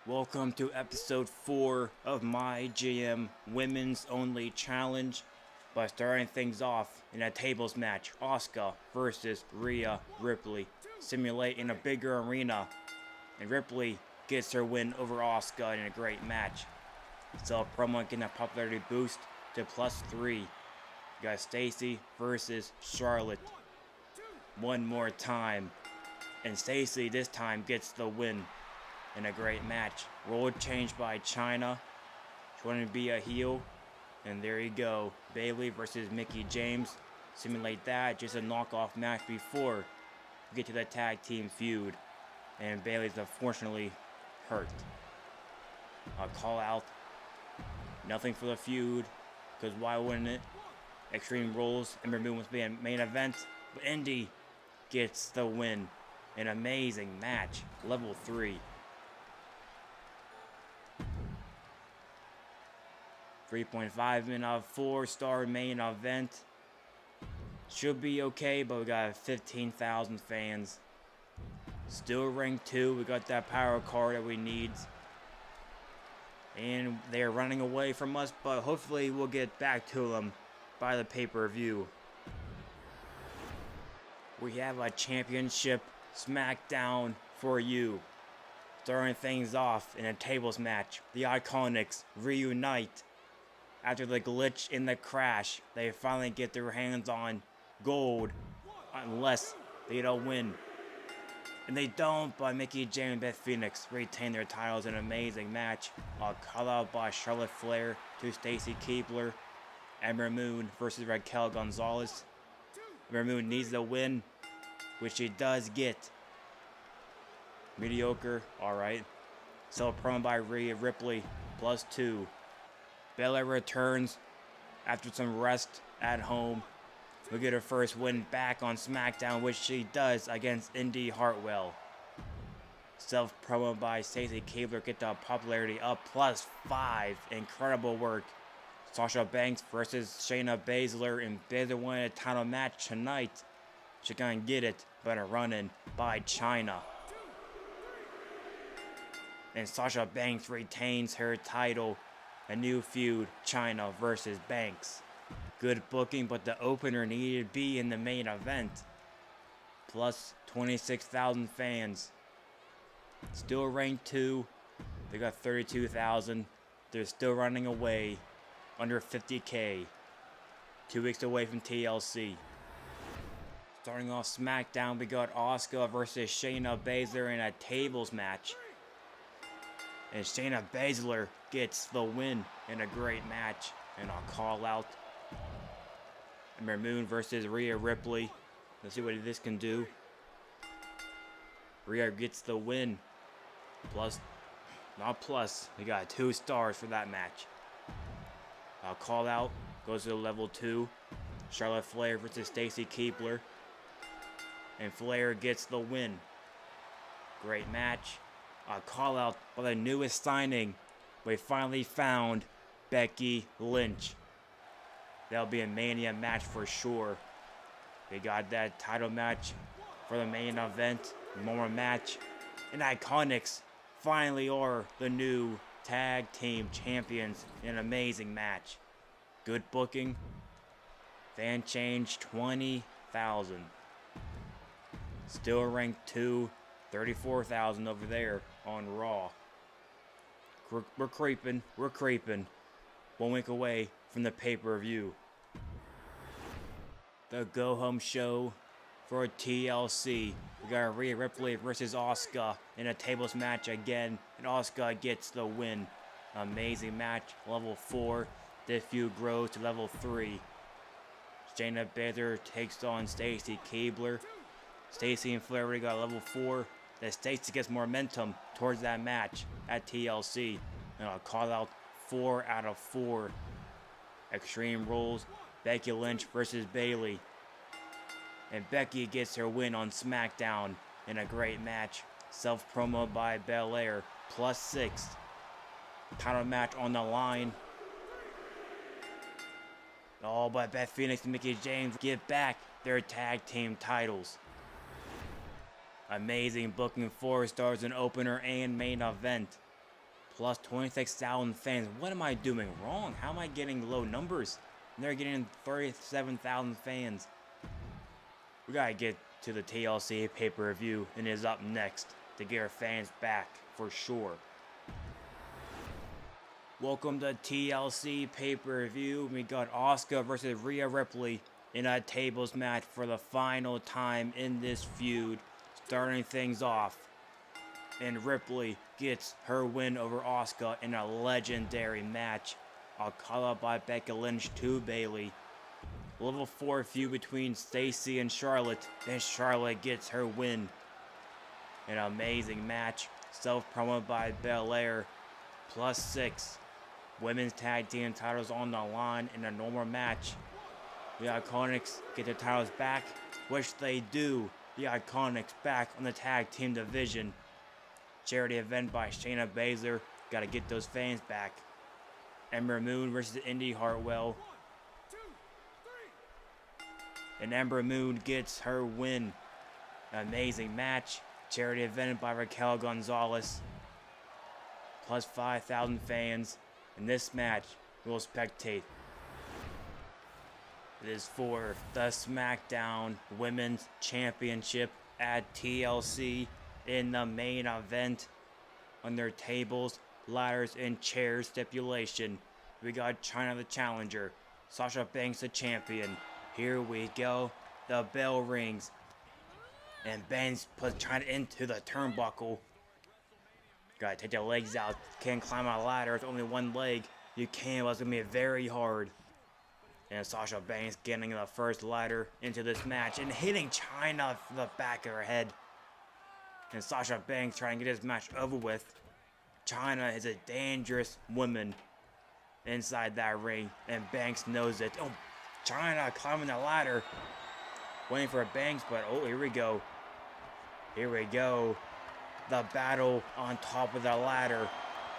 Welcome to episode 4 of MyGM Women's Only Challenge. By starting things off in a tables match, Asuka versus Rhea Ripley simulate in a bigger arena, and Ripley gets her win over Asuka in a great match. So promo getting a popularity boost to +3. You got Stacy versus Charlotte one more time, and Stacy this time gets the win in a great match. Role change by Chyna. She wanted to be a heel, and there you go. Bayley versus Mickie James. Simulate that, just a knockoff match before we get to the tag team feud. And Bayley's unfortunately hurt. A call out. Nothing for the feud, because why wouldn't it? Extreme Rules, Ember Moon was being main event, but Indy gets the win. An amazing match. Level 3. 3.5 minute of 4-star main event. Should be okay, but we got 15,000 fans. Still rank 2. We got that power card that we need. And they're running away from us, but hopefully we'll get back to them by the pay-per-view. We have a championship SmackDown for you. Starting things off in a tables match, the Iconics reunite. After the glitch in the crash, they finally get their hands on gold, unless they don't win. And they don't, but Mickie James and Beth Phoenix retain their titles in an amazing match. A call out by Charlotte Flair to Stacy Keibler. Ember Moon versus Raquel Gonzalez. Ember Moon needs the win, which she does get. Mediocre, alright. So promo by Rhea Ripley, +2. Belair returns after some rest at home. We get her first win back on SmackDown, which she does against Indy Hartwell. Self promo by Stacey Keibler get the popularity up +5. Incredible work. Sasha Banks versus Shayna Baszler, and Baszler won a title match tonight. She gonna get it, but a run-in by Chyna. And Sasha Banks retains her title. A new feud, Chyna versus Banks. Good booking, but the opener needed to be in the main event. Plus 26,000 fans. Still ranked 2. They got 32,000. They're still running away. Under 50K. 2 weeks away from TLC. Starting off SmackDown, we got Asuka versus Shayna Baszler in a tables match. And Shayna Baszler gets the win in a great match. And I'll call out Ember Moon versus Rhea Ripley. Let's see what this can do. Rhea gets the win. We got 2 stars for that match. I'll call out. Goes to level 2. Charlotte Flair versus Stacy Keibler. And Flair gets the win. Great match. A call out by the newest signing. We finally found Becky Lynch. That'll be a Mania match for sure. We got that title match for the main event. More match. And Iconics finally are the new tag team champions in an amazing match. Good booking. Fan change 20,000. Still ranked 2. 34,000 over there on Raw. We're creeping. 1 week away from the pay-per-view. The go-home show for TLC. We got Rhea Ripley versus Asuka in a tables match again, and Asuka gets the win. Amazing match, level 4. This feud grows to level 3. Shayna Baszler takes on Stacy Keibler. Stacy and Flair already got level 4. That Stacy gets momentum towards that match at TLC. And I'll call out 4 out of 4. Extreme Rules, Becky Lynch versus Bayley. And Becky gets her win on SmackDown in a great match. Self promo by Belair, +6. Title match on the line. Oh, but Beth Phoenix and Mickie James get back their tag team titles. Amazing booking, 4 stars in opener and main event. plus 26,000 fans. What am I doing wrong? How am I getting low numbers? And they're getting 37,000 fans. We gotta get to the TLC pay-per-view, and it is up next to get our fans back for sure. Welcome to TLC pay-per-view. We got Asuka versus Rhea Ripley in a tables match for the final time in this feud. Starting things off, and Ripley gets her win over Asuka in a legendary match. I'll call up by Becky Lynch to Bayley. Level 4 feud between Stacy and Charlotte. Then Charlotte gets her win. An amazing match. Self-promoted by Belair. Plus 6. Women's tag team titles on the line in a normal match. The Iconics get their titles back, which they do. The Iconics back on the tag team division. Charity event by Shayna Baszler. Gotta get those fans back. Ember Moon versus Indy Hartwell. And Ember Moon gets her win. Amazing match. Charity event by Raquel Gonzalez. Plus 5,000 fans. In this match, we'll spectate. It is for the SmackDown Women's Championship at TLC in the main event. Under tables, ladders, and chairs stipulation, we got Chyna the challenger, Sasha Banks the champion. Here we go. The bell rings. And Banks puts Chyna into the turnbuckle. Gotta take the legs out. Can't climb a ladder. It's only one leg. You can, but it's gonna be very hard. And Sasha Banks getting the first ladder into this match and hitting Chyna for the back of her head. And Sasha Banks trying to get this match over with. Chyna is a dangerous woman inside that ring, and Banks knows it. Oh, Chyna climbing the ladder. Waiting for Banks, but oh, here we go. Here we go. The battle on top of the ladder.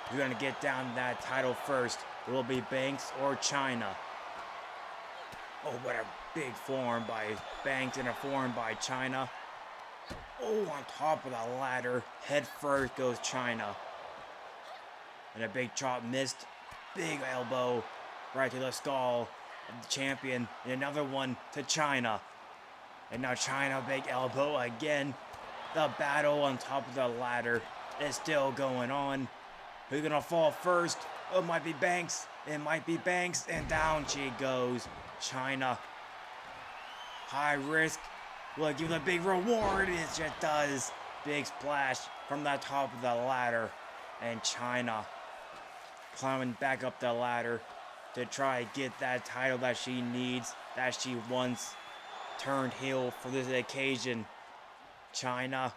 Who's gonna get down that title first? It will be Banks or Chyna. Oh, what a big forearm by Banks and a forearm by Chyna. Oh, on top of the ladder. Head first goes Chyna. And a big chop missed. Big elbow right to the skull of the champion. And another one to Chyna. And now Chyna, big elbow again. The battle on top of the ladder is still going on. Who's gonna fall first? Oh, it might be Banks. It might be Banks. And down she goes. Chyna. High risk. Will it give them a big reward? It just does. Big splash from the top of the ladder. And Chyna climbing back up the ladder to try to get that title that she needs, that she wants. Turned heel for this occasion. Chyna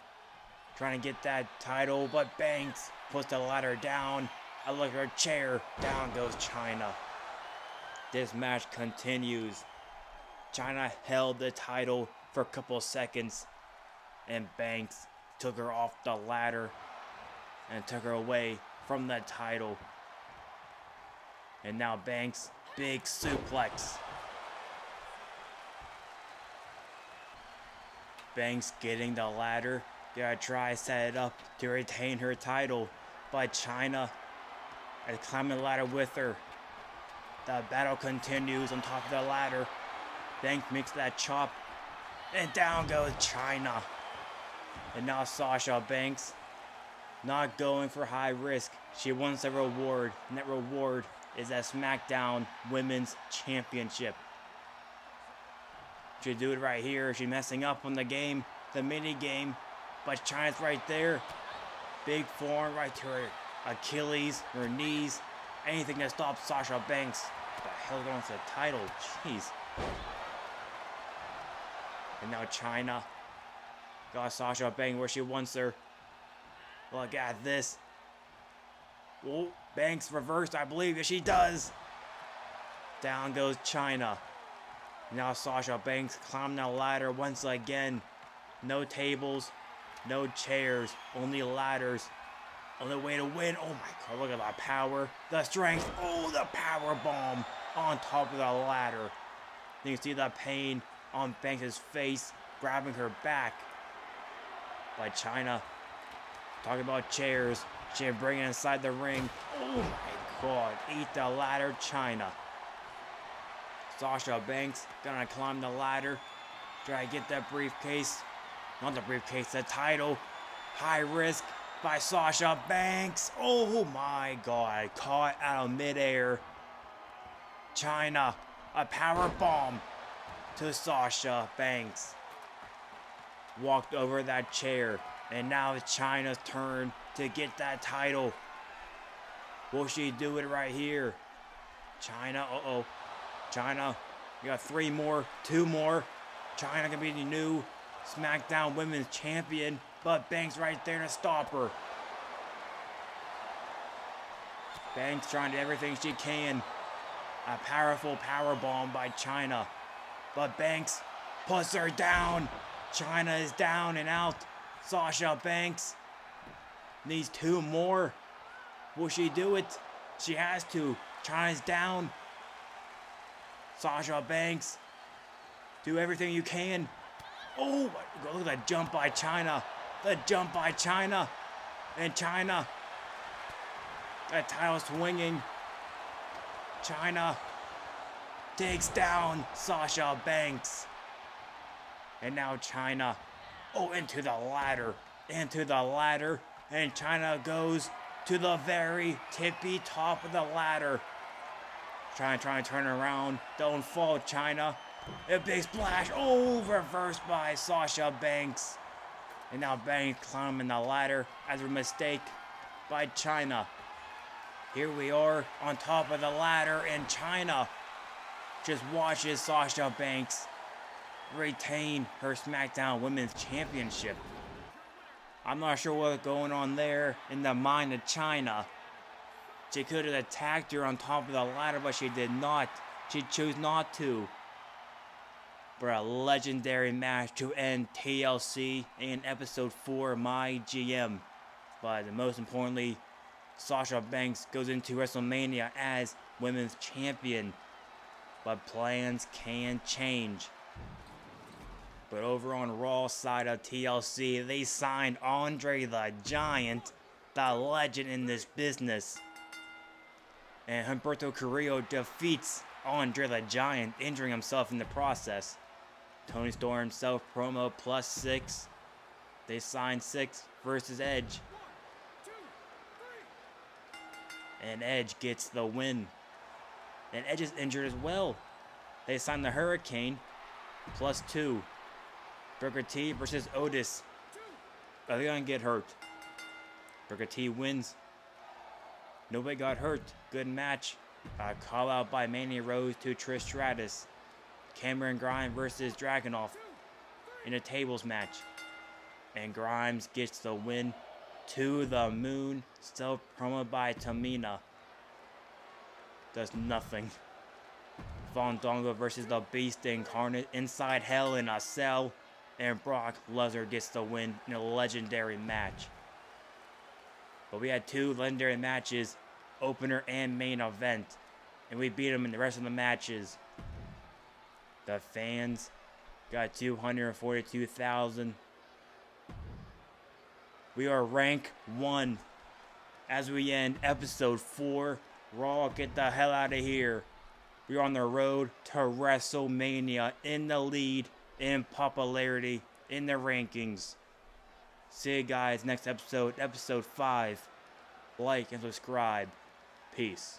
trying to get that title, but Banks puts the ladder down. I look at her chair. Down goes Chyna. This match continues. Chyna held the title for a couple seconds, and Banks took her off the ladder and took her away from the title. And now Banks, big suplex. Banks getting the ladder. Gotta try to set it up to retain her title. But Chyna is climbing the ladder with her. The battle continues on top of the ladder. Banks makes that chop. And down goes Chyna. And now Sasha Banks not going for high risk. She wants a reward. And that reward is a SmackDown Women's Championship. She do it right here. She's messing up on the game, the mini game, but Chyna's right there. Big forearm right to her Achilles, her knees, anything to stop Sasha Banks. What the hell going for the title? Jeez. And now Chyna got Sasha Banks where she wants her. Look at this. Oh, Banks reversed, I believe. Yes, she does. Down goes Chyna. Now Sasha Banks climbing the ladder once again. No tables, no chairs, only ladders. On the way to win. Oh my god, look at the power, the strength. Oh, the power bomb on top of the ladder. You can see the pain on Banks' face, grabbing her back. By Chyna. Talking about chairs. She bring it inside the ring. Oh my god. Eat the ladder, Chyna. Sasha Banks gonna climb the ladder. Try to get that briefcase. Not the briefcase, the title. High risk by Sasha Banks. Oh my god. Caught out of midair. Chyna. A power bomb to Sasha Banks. Walked over that chair. And now it's Chyna's turn to get that title. Will she do it right here? Chyna, uh-oh. Chyna, you got 3 more, 2 more. Chyna gonna be the new SmackDown Women's Champion, but Banks right there to stop her. Banks trying to do everything she can. A powerful powerbomb by Chyna. But Banks puts her down. Chyna is down and out. Sasha Banks needs 2 more. Will she do it? She has to. Chyna's down. Sasha Banks, do everything you can. Oh, look at that jump by Chyna. The jump by Chyna. And Chyna, that title swinging. Chyna takes down Sasha Banks. And now Chyna, into the ladder. Into the ladder. And Chyna goes to the very tippy top of the ladder. Trying to turn around. Don't fall, Chyna. A big splash. Oh, reversed by Sasha Banks. And now Banks climbing the ladder as a mistake by Chyna. Here we are on top of the ladder, and Chyna just watches Sasha Banks retain her SmackDown Women's Championship. I'm not sure what's going on there in the mind of Chyna. She could have attacked her on top of the ladder, but she did not. She chose not to. For a legendary match to end TLC in episode 4 MyGM. But most importantly, Sasha Banks goes into WrestleMania as Women's Champion. But plans can change. But over on Raw side of TLC, they signed Andre the Giant, the legend in this business. And Humberto Carrillo defeats Andre the Giant, injuring himself in the process. Tony Storm himself promo +6. They signed 6 versus Edge. And Edge gets the win. And Edge is injured as well. They signed the Hurricane +2. Booker T versus Otis. Are they gonna get hurt? Booker T wins. Nobody got hurt. Good match. Call out by Mandy Rose to Trish Stratus. Cameron Grimes versus Dragunov in a tables match. And Grimes gets the win. To the moon. Self promo by Tamina. Does nothing. Fandango versus the Beast Incarnate inside Hell in a Cell. And Brock Lesnar gets the win in a legendary match. But we had 2 legendary matches, opener and main event. And we beat them in the rest of the matches. The fans got 242,000. We are rank 1 as we end episode 4. Raw, get the hell out of here. We're on the road to WrestleMania, in the lead, in popularity, in the rankings. See you guys next episode, episode 5. Like and subscribe. Peace.